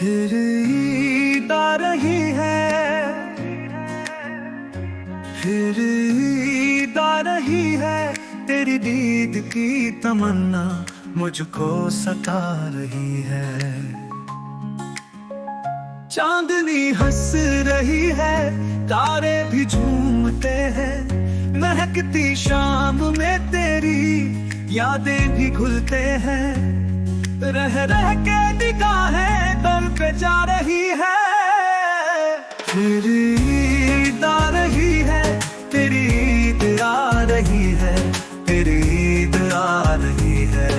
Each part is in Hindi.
फिर ईद आ रही है, फिर ईद आ रही है। तेरी दीद की तमन्ना मुझको सता रही है। चांदनी हंस रही है, तारे भी झूमते हैं। महकती शाम में तेरी यादें भी घुलते हैं। रह रह के निगाहें दर पे जा रही है। फिर ईद आ रही है, तेरी ईद आ रही है, तेरी ईद आ रही है।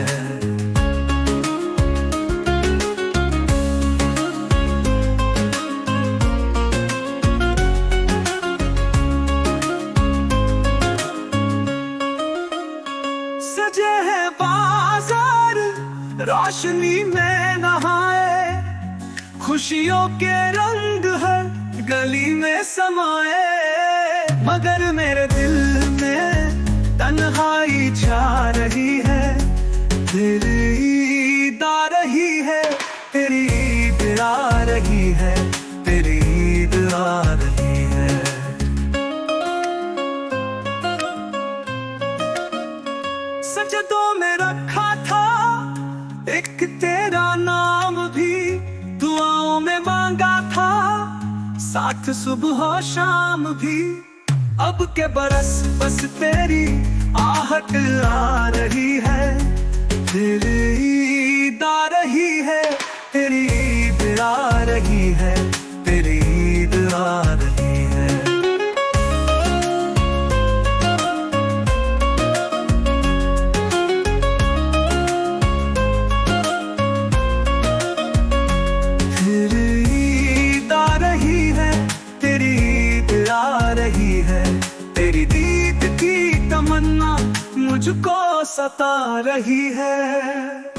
सजे हैं बाजार रोशनी में नहाए, खुशियों के रंग है गली में समाए। मगर मेरे दिल में तन्हाई छा रही है। तेरी ईद आ रही है, तेरी ईद आ रही है, तेरी ईद आ रही है। सजदों में रखा था एक तेरा नाम भी, दुआओं में मांगा था साथ सुबह शाम भी। अब के बरस बस तेरी आहट आ रही है। तेरी ईद आ रही है, तेरी ईद आ रही है, तेरी ईद आ रही है। फिर ईद आ रही है, तेरी ईद आ रही है। तेरी दीद की तमन्ना मुझको सता रही है।